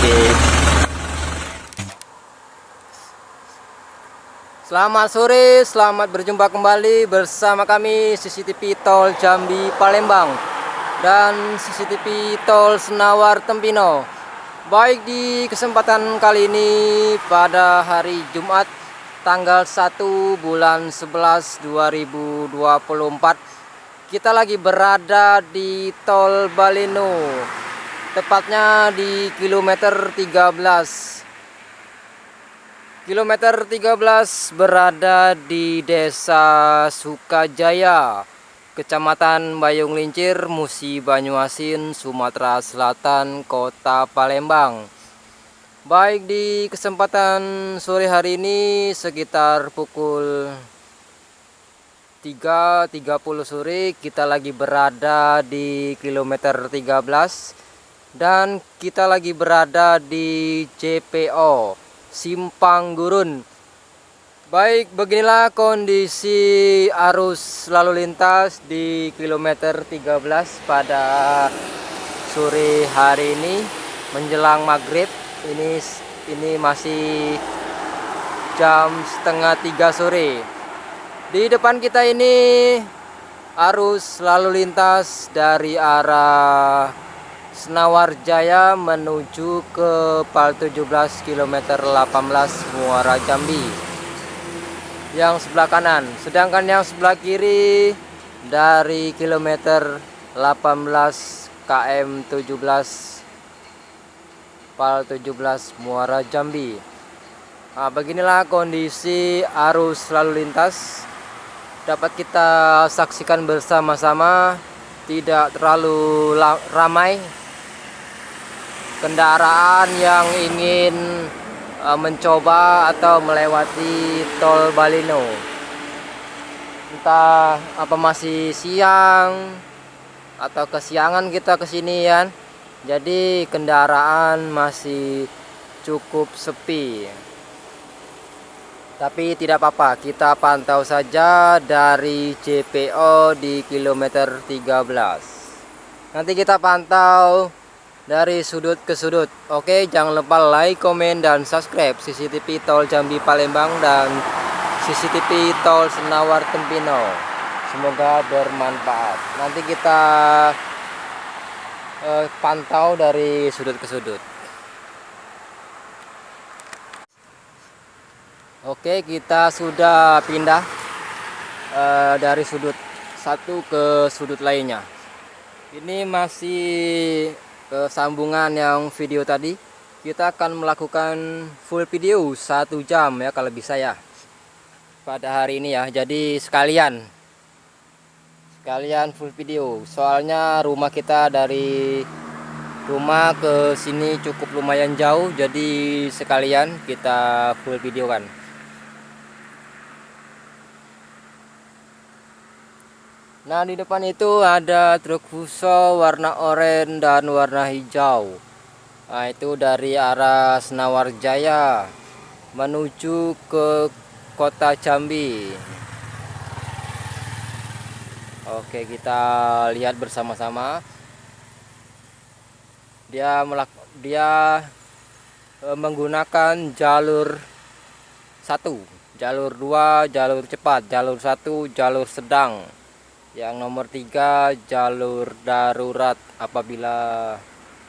Oke. Selamat sore, selamat berjumpa kembali bersama kami CCTV Tol Jambi Palembang dan CCTV Tol Senawar Tempino. Baik, di kesempatan kali ini pada hari Jumat tanggal 1 bulan 11 2024 kita lagi berada di Tol Baleno, tepatnya di kilometer 13. Kilometer 13 berada di Desa Sukajaya, Kecamatan Bayung Lincir, Musi Banyuasin, Sumatera Selatan, Kota Palembang. Baik, di kesempatan sore hari ini sekitar pukul 3.30 sore kita lagi berada di kilometer 13 dan kita lagi berada di JPO Simpang Gurun. Baik, beginilah kondisi arus lalu lintas di kilometer 13 pada sore hari ini menjelang maghrib. Ini masih jam setengah 3 sore. Di depan kita ini arus lalu lintas dari arah Senawar Jaya menuju ke Pal 17 kilometer 18 Muara Jambi yang sebelah kanan, sedangkan yang sebelah kiri dari kilometer 18 km 17 Pal 17 Muara Jambi. Nah, beginilah kondisi arus lalu lintas dapat kita saksikan bersama-sama. Tidak terlalu ramai kendaraan yang ingin mencoba atau melewati Tol Baleno. Entah apa masih siang atau kesiangan kita kesini ya. Jadi kendaraan masih cukup sepi. Tapi tidak apa-apa, kita pantau saja dari JPO di kilometer 13. Nanti kita pantau dari sudut ke sudut. Oke, jangan lupa like, komen, dan subscribe CCTV Tol Jambi Palembang dan CCTV Tol Senawar Tempino. Semoga bermanfaat. Nanti kita pantau dari sudut ke sudut. Oke, kita sudah pindah dari sudut satu ke sudut lainnya. Ini masih sambungan yang video tadi. Kita akan melakukan full video 1 jam ya kalau bisa ya pada hari ini ya. Jadi sekalian full video. Soalnya rumah kita dari rumah ke sini cukup lumayan jauh. Jadi sekalian kita full video kan. Nah, di depan itu ada truk fuso warna oranye dan warna hijau. Nah, itu dari arah Senawar Jaya menuju ke Kota Jambi. Oke, kita lihat bersama-sama. Dia menggunakan jalur 1, jalur 2, jalur cepat, jalur 1, jalur sedang. Yang nomor 3 jalur darurat apabila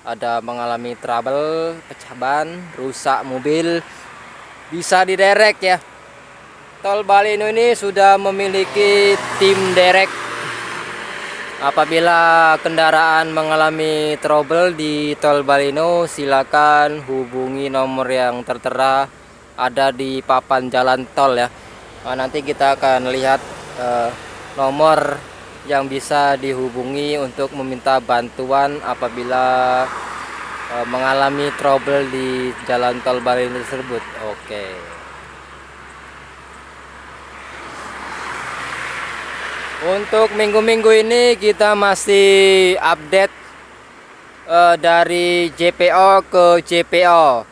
ada mengalami trouble, pecah ban, rusak mobil bisa diderek ya. Tol Baleno ini sudah memiliki tim derek. Apabila kendaraan mengalami trouble di Tol Baleno, silakan hubungi nomor yang tertera ada di papan jalan tol ya. Nah, nanti kita akan lihat nomor yang bisa dihubungi untuk meminta bantuan apabila mengalami trouble di jalan Tol Baleno tersebut. Oke. Untuk minggu-minggu ini kita masih update dari JPO ke JPO.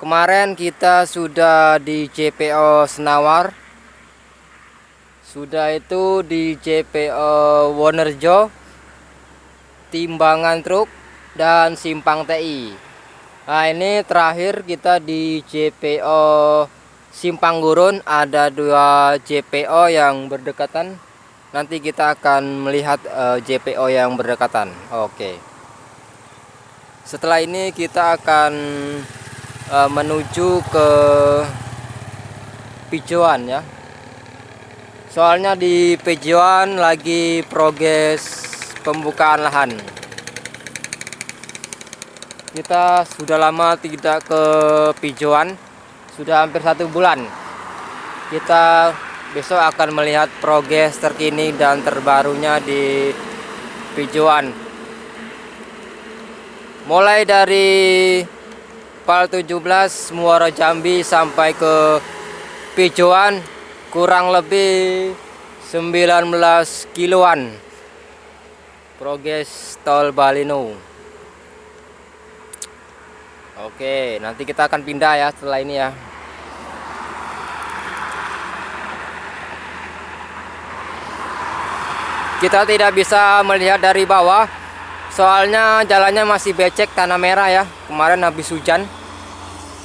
Kemarin kita sudah di JPO Senawar. Sudah itu di JPO Wonerjo, Timbangan Truk, dan Simpang TI. Nah, ini terakhir kita di JPO Simpang Gurun, ada 2 JPO yang berdekatan. Nanti kita akan melihat JPO yang berdekatan. Oke. Setelah ini kita akan menuju ke Pijuan ya. Soalnya di Pijuan lagi progres pembukaan lahan. Kita sudah lama tidak ke Pijuan, sudah hampir 1 bulan. Kita besok akan melihat progres terkini dan terbarunya di Pijuan. Mulai dari Pal 17 Muara Jambi sampai ke Pijuan kurang lebih 19 kiloan progres tol Balino. Oke, nanti kita akan pindah ya setelah ini ya. Kita tidak bisa melihat dari bawah, soalnya jalannya masih becek, tanah merah ya. Kemarin habis hujan.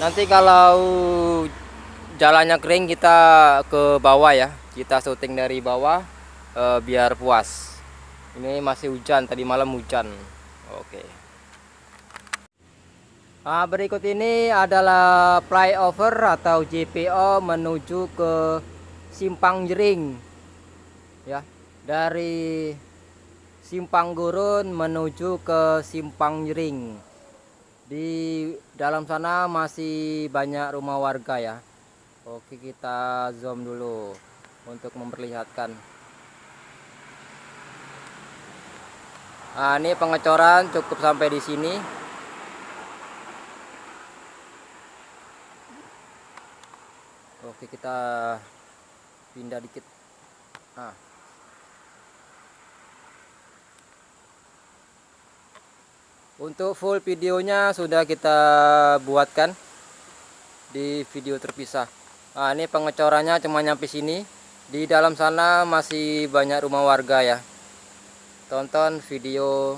Nanti kalau jalannya kering kita ke bawah ya. Kita syuting dari bawah biar puas. Ini masih hujan, tadi malam hujan. Oke. Nah, berikut ini adalah flyover atau JPO menuju ke Simpang Jering ya, dari Simpang Gurun menuju ke Simpang Jering. Di dalam sana masih banyak rumah warga ya. Oke, kita zoom dulu untuk memperlihatkan. Nah, ini pengecoran cukup sampai di sini. Oke, kita pindah dikit. Nah, untuk full videonya sudah kita buatkan di video terpisah. Nah, ini pengecorannya cuma nyampe sini. Di dalam sana masih banyak rumah warga ya. Tonton video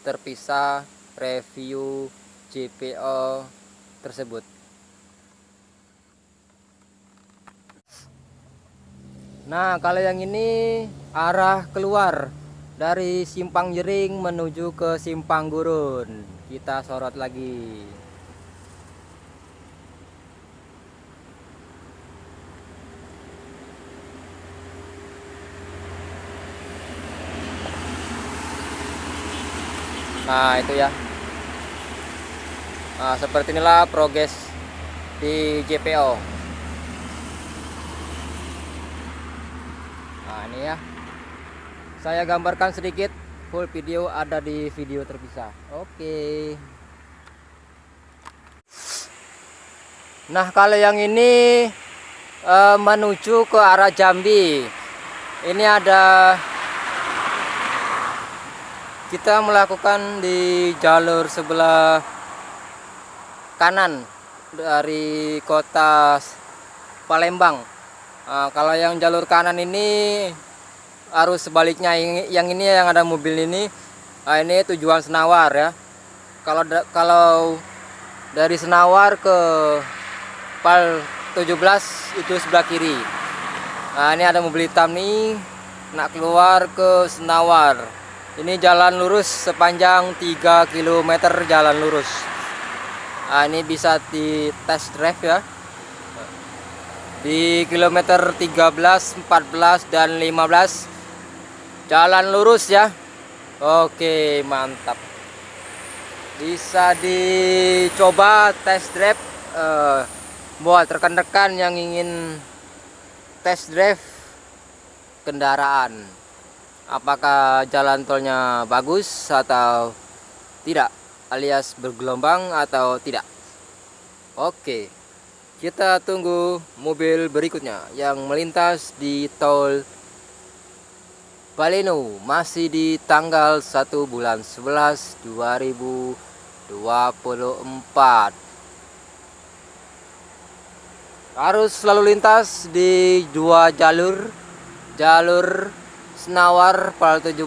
terpisah review JPO tersebut. Nah, kalau yang ini arah keluar dari Simpang Jering menuju ke Simpang Gurun. Kita sorot lagi. Nah, itu ya. Nah, seperti inilah progres di JPO. Nah, ini ya. Saya gambarkan sedikit, full video ada di video terpisah. Oke. Nah, kalau yang ini menuju ke arah Jambi. Ini ada, kita melakukan di jalur sebelah kanan dari kota Palembang. Nah, kalau yang jalur kanan ini arus sebaliknya, yang ini yang ada mobil ini, nah ini tujuan Senawar ya. Kalau dari Senawar ke Pal 17 itu sebelah kiri. Nah, ini ada mobil hitam nih nak keluar ke Senawar. Ini jalan lurus sepanjang 3 km jalan lurus. Nah, ini bisa di test drive ya. Di kilometer 13, 14 dan 15 jalan lurus ya. Oke, mantap. Bisa dicoba test drive buat rekan-rekan yang ingin test drive kendaraan. Apakah jalan tolnya bagus atau tidak, alias bergelombang atau tidak. Oke, kita tunggu mobil berikutnya yang melintas di tol Baleno, masih di tanggal 1 bulan 11 2024. Arus lalu lintas di 2 jalur. Jalur Senawar Pal 17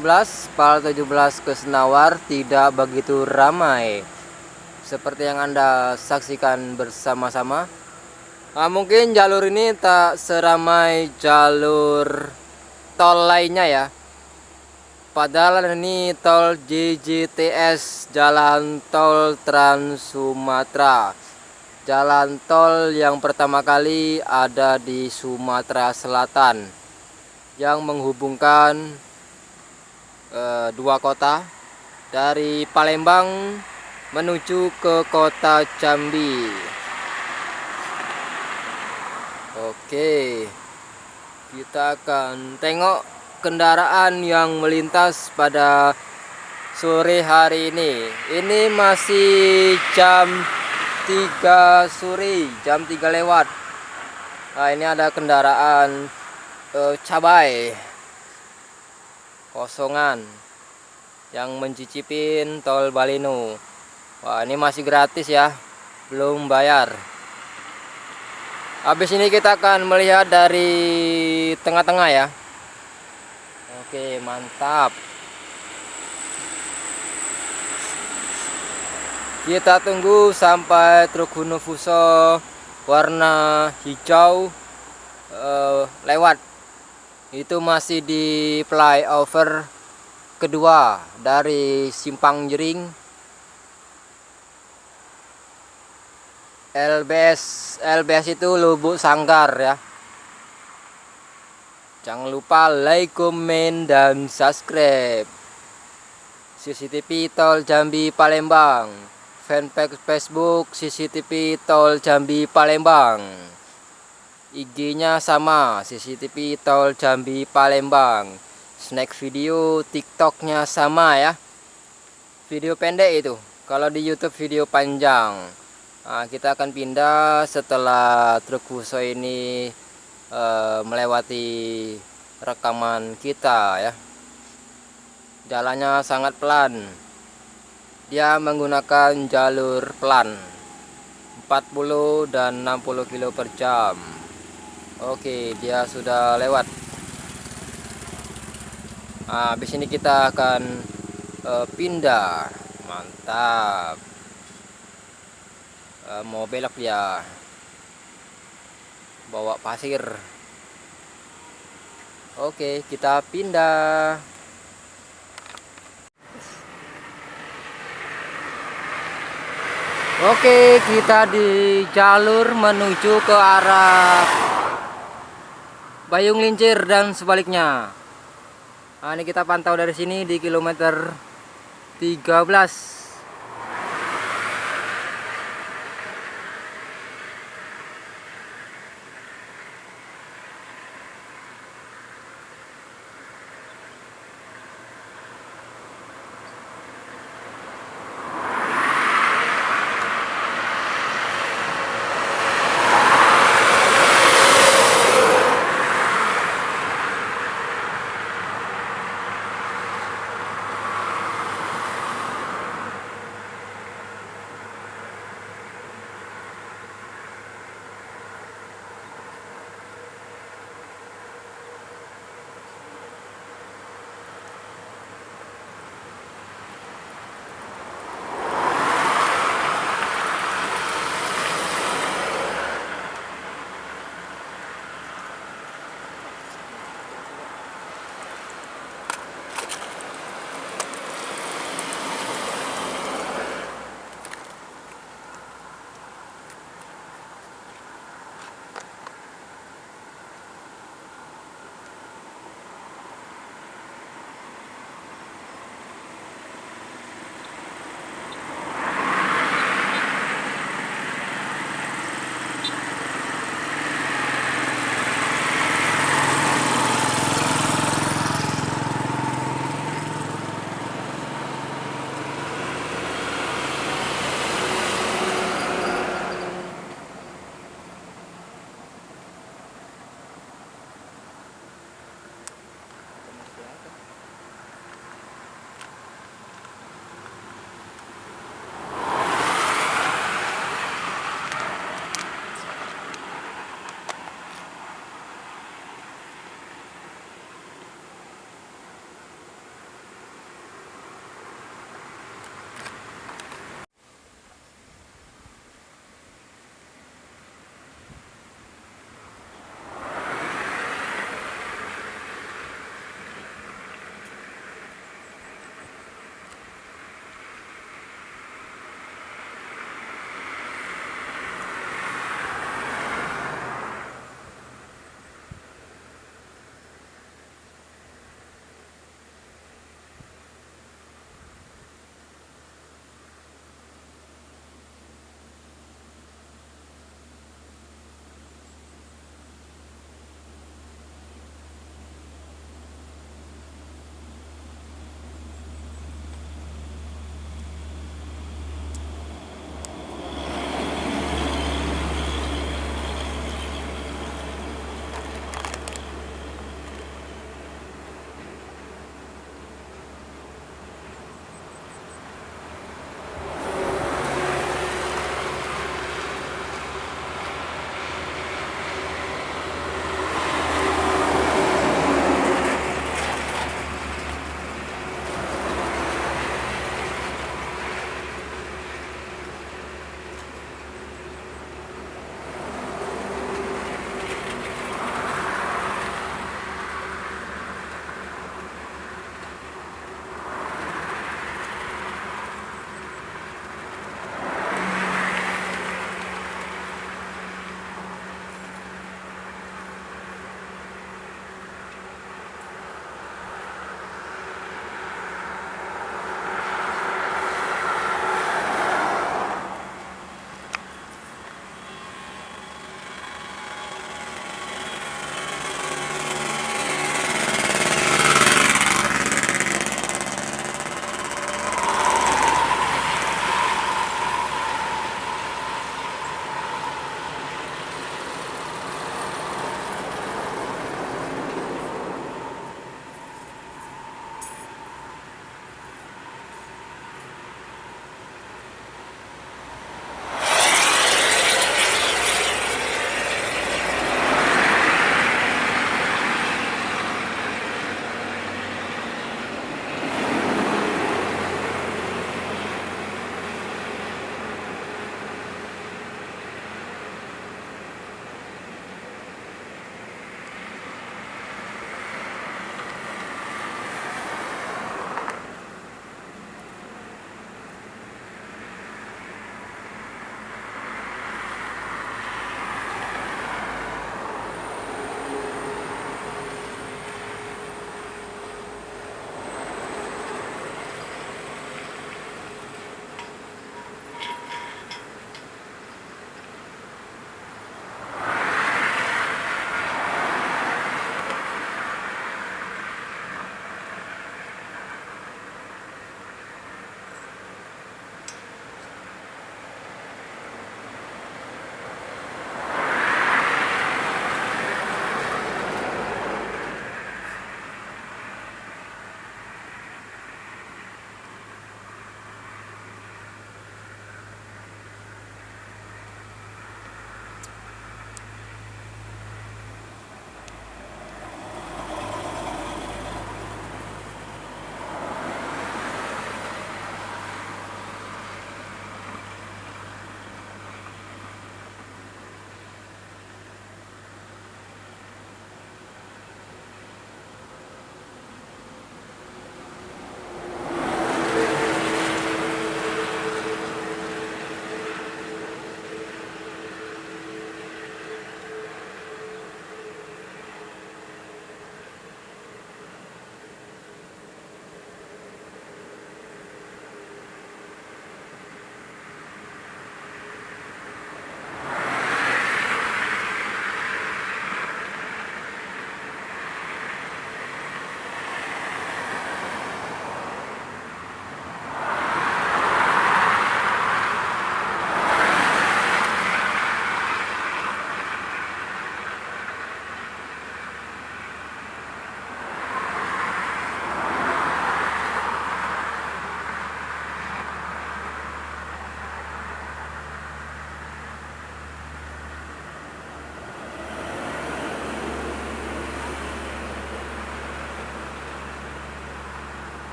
ke Senawar tidak begitu ramai. seperti yang Anda saksikan bersama-sama. Mungkin jalur ini tak seramai jalur tol lainnya ya. Padahal ini tol JJTS, Jalan Tol Trans Sumatera. Jalan tol yang pertama kali ada di Sumatera Selatan, yang menghubungkan dua kota dari Palembang menuju ke kota Jambi. Oke, kita akan tengok kendaraan yang melintas pada sore hari ini. Ini masih jam 3 sore, jam 3 lewat. Nah, ini ada kendaraan cabai kosongan yang mencicipin tol Baleno. Wah, ini masih gratis ya, belum bayar. Habis ini kita akan melihat dari tengah-tengah ya. Oke, mantap. Kita tunggu sampai truk Hino Fuso warna hijau lewat. Itu masih di flyover kedua dari Simpang Jering. LBS itu Lubuk Sanggar ya. Jangan lupa like, komen, dan subscribe. CCTV Tol Jambi Palembang, fanpage Facebook CCTV Tol Jambi Palembang, IG-nya sama CCTV Tol Jambi Palembang. Snack video TikTok-nya sama ya. Video pendek itu, kalau di YouTube video panjang. Nah, kita akan pindah setelah truk Fuso ini melewati rekaman kita ya. Jalannya sangat pelan. Dia menggunakan jalur pelan 40 dan 60 km per jam. Oke, dia sudah lewat. Nah, habis ini kita akan pindah. Mantap. Mau belok dia, bawa pasir. Oke, kita pindah. Oke, kita di jalur menuju ke arah Bayung Lincir dan sebaliknya. Nah, ini kita pantau dari sini di kilometer 13.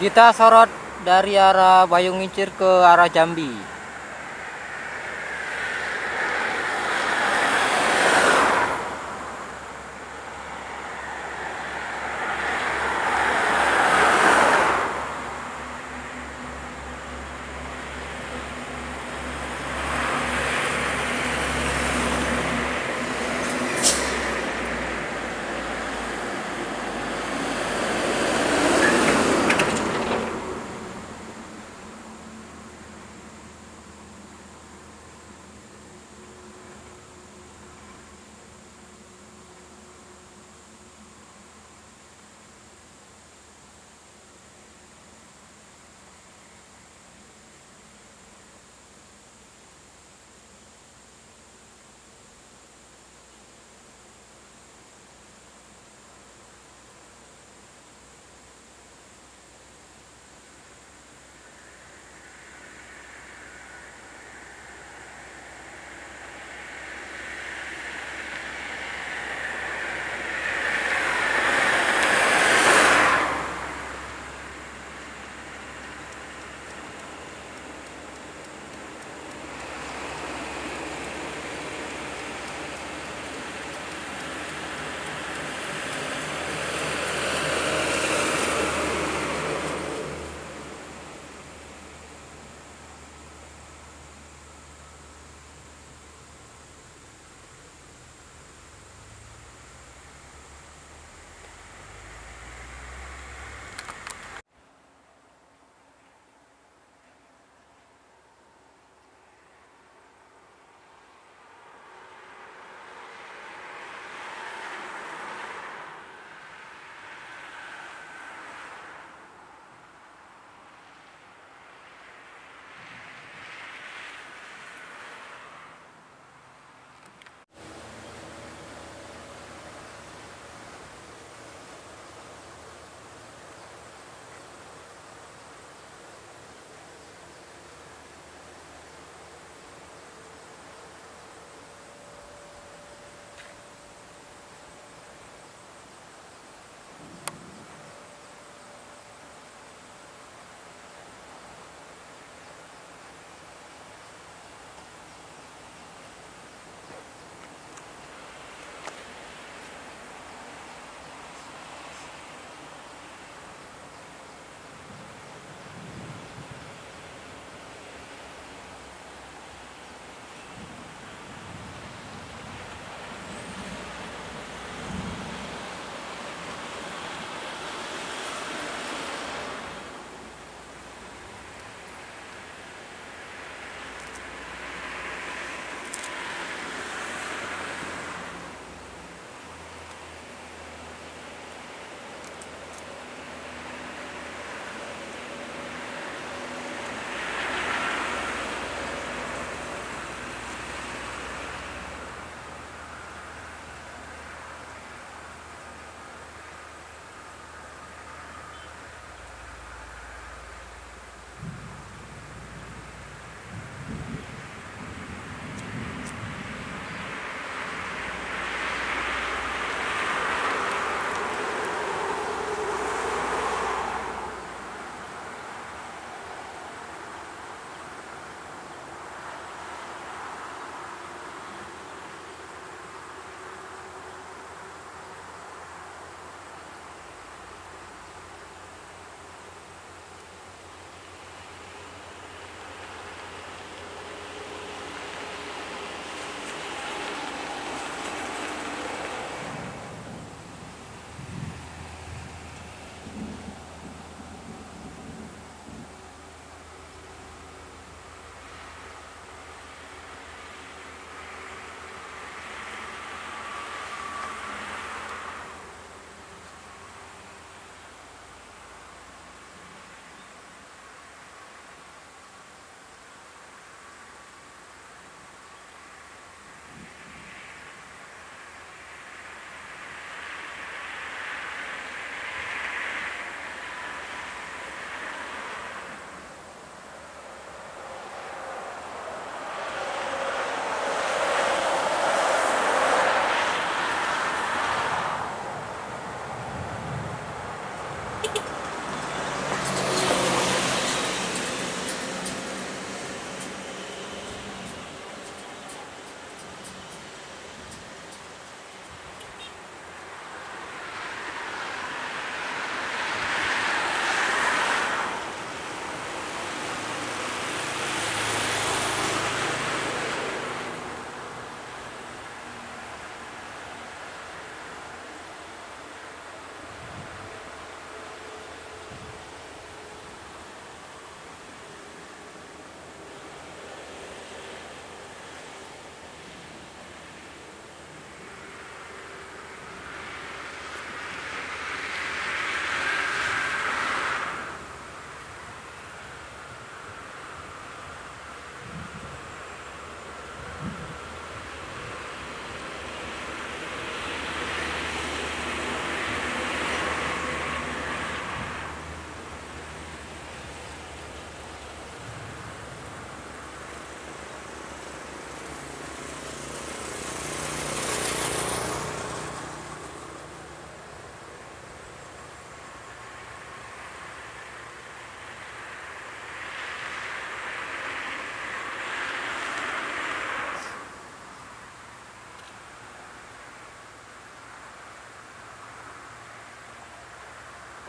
Kita sorot dari arah Bayung Ngincir ke arah Jambi.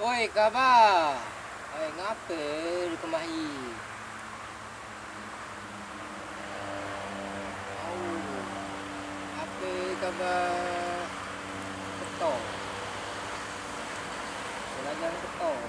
Oi, kaba. Oi, ngapa di kemahi? Oh, apa kaba ketok? Belajar ketok.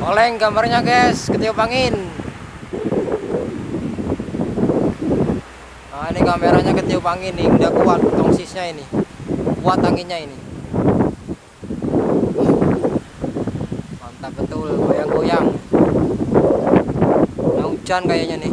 Oleng gambarnya guys, ketiup angin. Nah ini kameranya ketiup angin nih, udah kuat tongsisnya ini, kuat anginnya ini. Mantap betul, goyang-goyang. Nah, hujan kayaknya nih.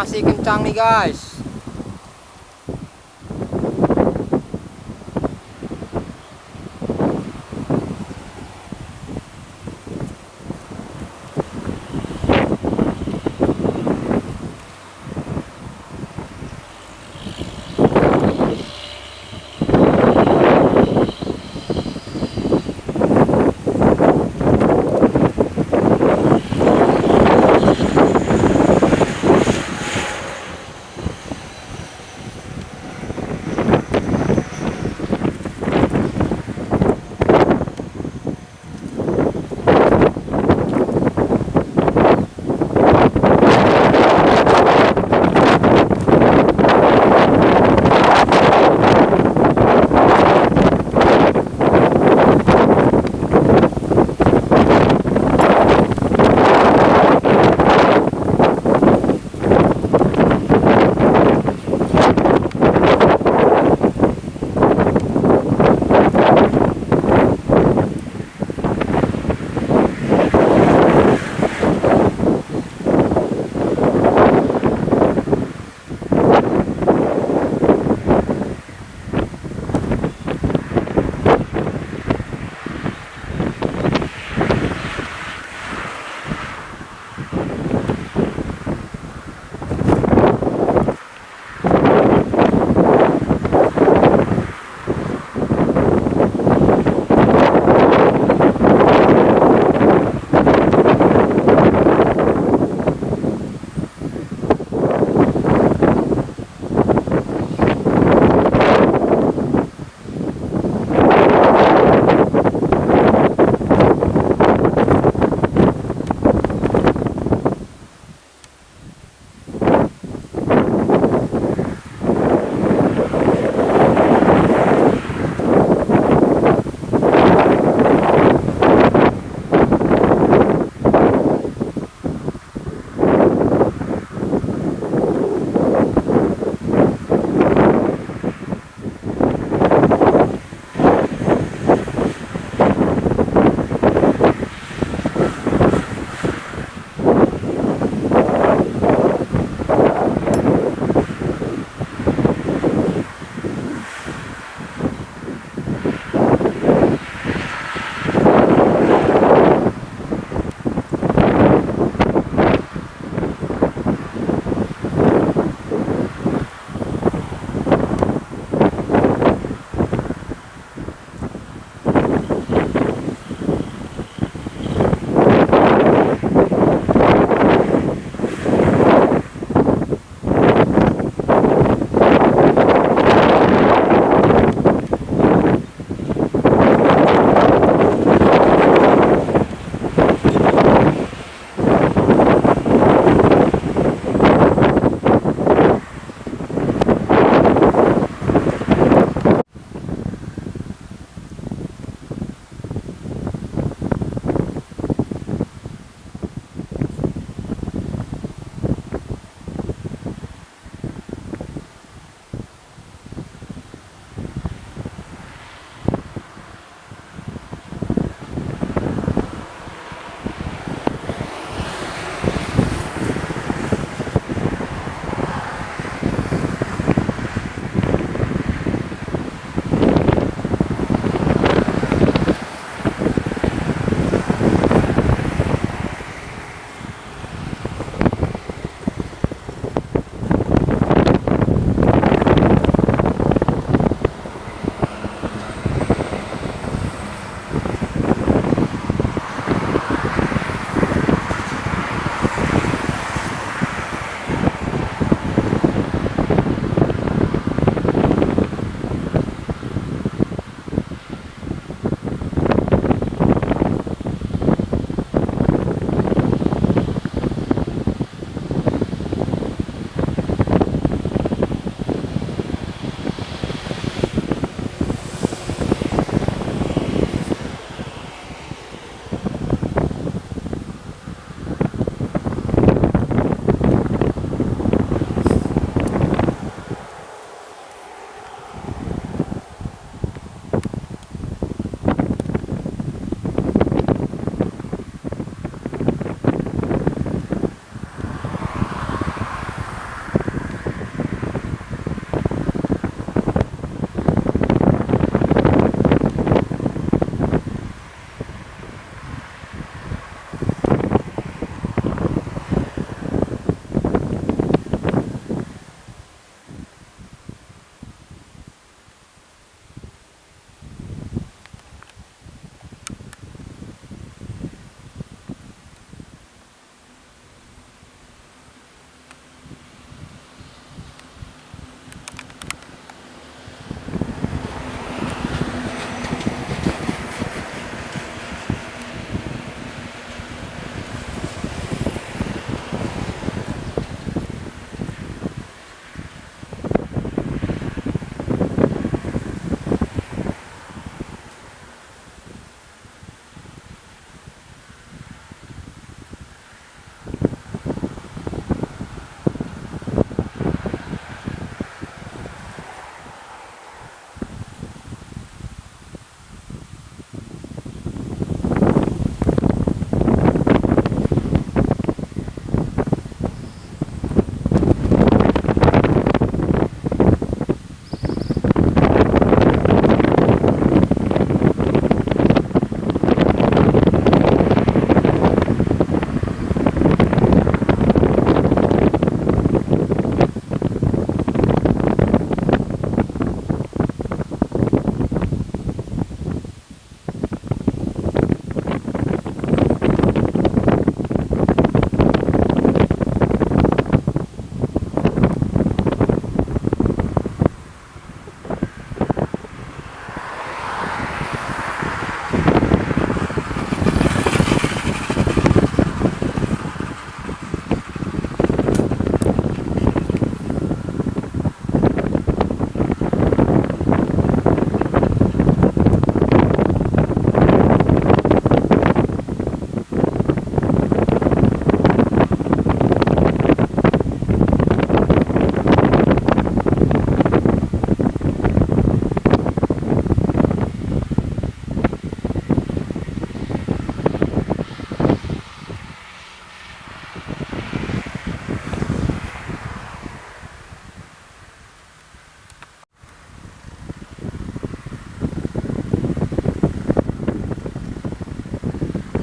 masih kencang nih guys.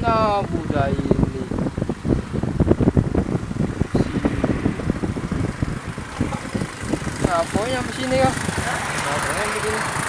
Nah, budak ini. Siapa yang sini kah? Siapa yang begini?